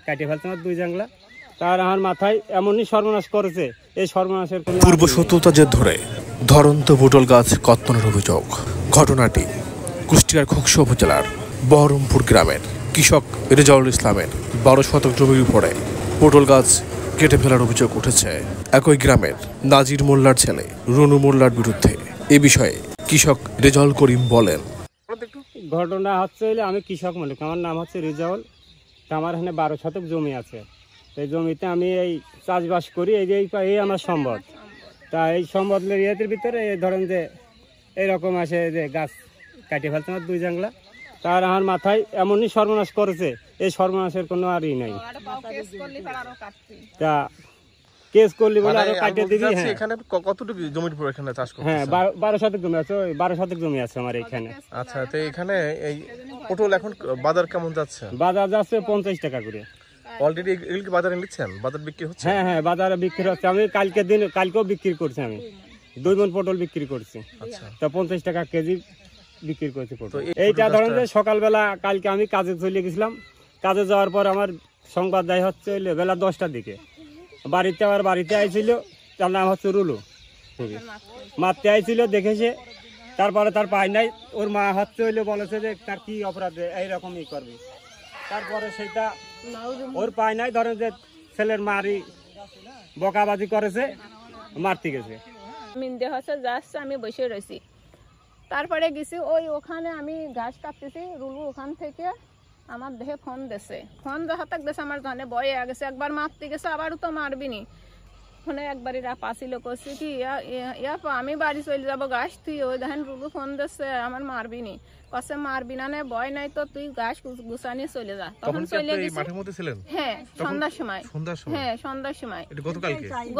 কাটিয়ে ফেলছে আমার 2 জাংলা। তার আমার মাথায় এমনই সর্বনাশ করেছে, এই সর্বনাশের পূর্ব শত্রুতা জের ধরে ধরন্ত পটল গাছ কর্তনের অভিযোগ। ঘটনাটি কুষ্টিয়ার খোকসা উপজেলার বহরমপুর গ্রামের কৃষক রেজাউল ইসলামের 12 শতক জমির উপরে পটল গাছ কেটে ফেলার অভিযোগ উঠেছে একই গ্রামের নাজির মোল্লার ছেলে রুনু মোল্লার বিরুদ্ধে। এ বিষয়ে কৃষক রেজাউল করিম বলেন, ঘটনা হচ্ছে আমি কৃষক মালিক, আমার নাম হচ্ছে রেজাউল। আমার এখানে 12 শতক জমি আছে। এই জমিতে আমি এই চাষবাস করি, এই আমার সম্পদ। তা এই সম্পদের ইয়ের ভিতরে ধরেন যে এইরকম আসে যে গাছ কাটিয়ে ফেলছে আমার 2 জাংলা। তার আমার মাথায় এমনই সর্বনাশ করেছে, এই সর্বনাশের কোনো আর ই নাই। তা কেস করলি বলে আরো কাটিয়ে দিবি। হ্যাঁ, এখানে কতটুকু জমির উপর এখানে চাষ করছেন? হ্যাঁ, 12 শতক জমি আছে, ওই 12 শতক জমি আছে আমার এখানে। আচ্ছা, তো এখানে এই পটল এখন বাজার কেমন যাচ্ছে? বাজার যাচ্ছে 50 টাকা করে। অলরেডি এগুলো কি বাজারে নিচ্ছেন? বাজার বিক্রি হচ্ছে? হ্যাঁ হ্যাঁ, বাজারে বিক্রি হচ্ছে। আমি কালকেও বিক্রি করছি, আমি 2 মণ পটল বিক্রি করছি। আচ্ছা, তা 50 টাকা কেজি বিক্রি করছি পটল। এইটা ধরেন যে সকালবেলা কালকে আমি কাজে চলে গেছিলাম। কাজে যাওয়ার পর আমার সংবাদ দেয় হচ্ছে বেলা 10টার দিকে। বাড়িতে আইছিল, তার নাম হচ্ছে রুলু, মারতে আইছিল দেখেছে। তারপরে তার পায় নাই, ওর মা হচ্ছে বলেছে যে তার কি অপরাধে এইরকমই করবে। তারপরে সেটা ওর পায় নাই, ধরেন যে ছেলের মারি বকাবাজি করেছে, মারতে গেছে। মিন্দে হচ্ছে যাচ্ছে, আমি বসে রয়েছি। তারপরে গেছি ওখানে আমি ঘাস কাটতেছি, রুলু ওখান থেকে আমার দেহে ফোন দিছে। ফোন হাতাক দিছে, আমার জানে বয়ে গেছে, একবার মারতে গেছে, আবারও তো মারবিনি। ফোনে একবারই পাছিল, করছি কি আমি বাড়ি চলে যাবো ঘাস, তুই ওই দেখেন রুলু ফোন দিচ্ছে, আমার মারবিনি। কছে মারবি না, বয় নাই তো তুই ঘাস গুছানি চলে যা। তখন চলে গেছি। হ্যাঁ, সন্ধ্যার সময়। হ্যাঁ, সন্ধ্যার সময়।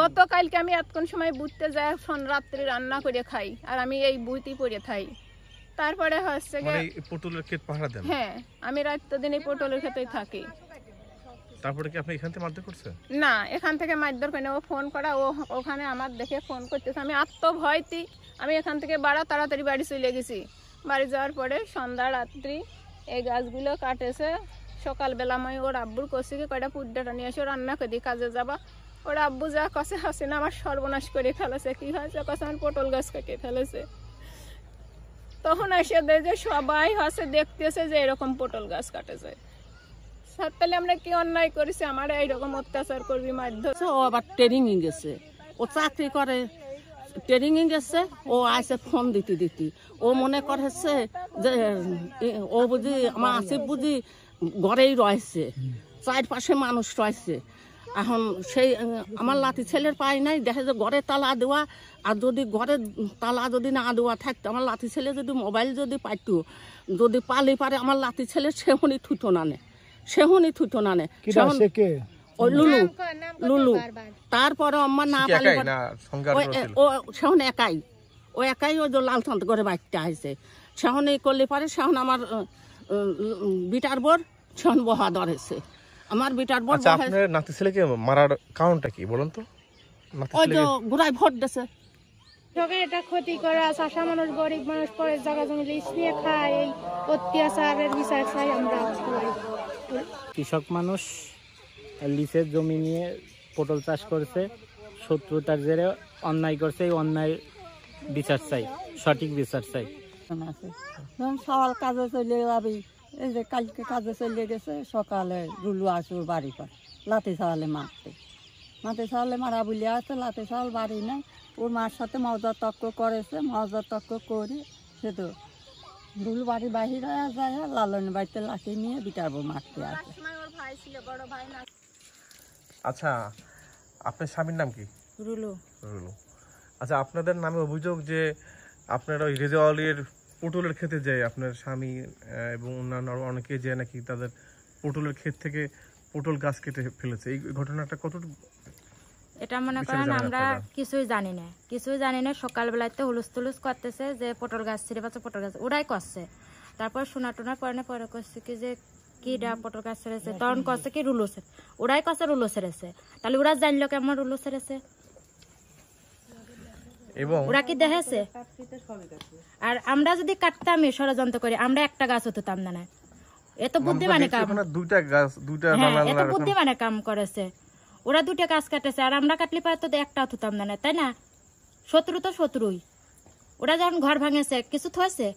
গতকালকে আমি এতক্ষণ সময় বুঝতে যাই, রাত্রি রান্না করে খাই, আর আমি এই বুইতি পরে খাই। তারপরে হচ্ছে পটলের ক্ষেত পাহারা দেন? হ্যাঁ, আমি রাত দিন এই পটলের ক্ষেতেই থাকি। তারপরে কি আপনি এখান থেকে মারধর করছে? না, এখান থেকে মারধর করে ও ফোন করা, ওখানে আমার দেখে ফোন করতেছে। আমি ভয়তি আমি এখান থেকে তাড়াতাড়ি বাড়ি চলে গেছি। বাড়ি যাওয়ার পরে সন্ধ্যা রাত্রি এই গাছগুলো কাটেছে। সকালবেলা আমি ওর আব্বুর কষি কয়টা পুড্ডাটা নিয়ে এসে রান্না করে দিই, কাজে যাবা। ওর আব্বু যা কষে হাসিনা আমার সর্বনাশ করে ফেলেছে। কি হয়েছে? কষে আমার পটল গাছ কেটে ফেলেছে। তখন এসে দেয় যে সবাই হচ্ছে দেখতেছে যে এরকম পটল গাছ কাটেছে। তাহলে আমরা কি অন্যায় করেছি, আমার এইরকম অত্যাচার করবি মারধর? ও আবার ট্রেনিং গেছে, ও চাকরি করে, ট্রেনিং গেছে। ও আসে ফোন দিতে ও মনে করেছে যে ও বুঝি আমার আসিফ বুঝি ঘরেই রয়েছে, চারপাশে মানুষ রয়েছে। এখন সেই আমার লাতি ছেলের পায় নাই, দেখে যে ঘরে তালা দেওয়া। আর যদি ঘরের তালা যদি না দেওয়া থাকতো, আমার লাতি ছেলে যদি মোবাইল যদি পাইতো, যদি পালি পারে আমার লাতি ছেলে সেহনি থুতো না নে। লুলু। তারপরে আমার না পালি ও সেহন একাই, ওই যে লালথান্ত করে বাইকটা আসছে। সেহন এই করলে পারে, সেহন আমার বিটার বোর সেহন বহা ধরেছে। আমার বিটার বোর নাতি ছেলেকে মারার কারণটা কি বলুন তো? ওই যে ঘুরাই ভোট দিছে। এটা ক্ষতি করা, চাষা মানুষ, গরিব মানুষ পরে জায়গা জমি লিজ নিয়ে খায়, এই অত্যাচারের বিচার চাই আমরা। কৃষক মানুষ লিজের জমি নিয়ে পটল চাষ করছে, শত্রুতার জেরে অন্যায় করছে। এই অন্যায় বিচার চাই, সঠিক বিচার চাই। সকাল কাজে চলে যাবি, এই যে কালকে কাজে চলে গেছে, সকালে রুলু আসুর বাড়ি পর লাতি চাওয়ালে মারতে মারা বলে আছে। লাতি চাওয়াল বাড়ি নাই, ওর মার সাথে মজা তক্ক করেছে। মজা তক্ক করে সে তো রুলু বাড়ি বাহিরে যায়, লালনের বাড়িতে লাঠি নিয়ে বিটার বউ মারতে আসে। আচ্ছা, আপনার স্বামীর নাম কি? রুলু। আচ্ছা, আপনাদের নামে অভিযোগ যে আপনারা ওই রেজাউলের পটলের ক্ষেতে যায় আপনার স্বামী এবং অন্যান্য অনেকে যে নাকি তাদের পটলের ক্ষেত থেকে পটল গাছ কেটে ফেলেছে। এই ঘটনাটা কতটুকু? এটা মনে করেন আমরা কিছুই জানি না। সকালবেলায় তো হুলুস করতেছে যে পটল গাছ ছিঁড়ে পাচ্ছে, পটল গাছ ওরাই করছে। তারপর শোনা পরে করছে কি যে কি পটল গাছ ছেড়েছে, তখন করছে কি রুলো ওরাই করছে, রুলো ছেড়েছে। তাহলে ওরা জানলো কেমন রুলো ছেড়েছে? ওরা কি দেখেছে? আর আমরা যদি কাটতাম ষড়যন্ত্র করি, আমরা একটা গাছ হতাম না। এ তো বুদ্ধিমানে কাম, দুইটা গাছ দুইটা হ্যাঁ এ তো বুদ্ধিমানে কাম করেছে। ওরা দুইটা গাছ কাটেছে, আর আমরা কাটলে পারে তো একটাও থুতাম না, তাই না? শত্রু তো শত্রুই। ওরা যখন ঘর ভাঙেছে কিছু থয়েছে?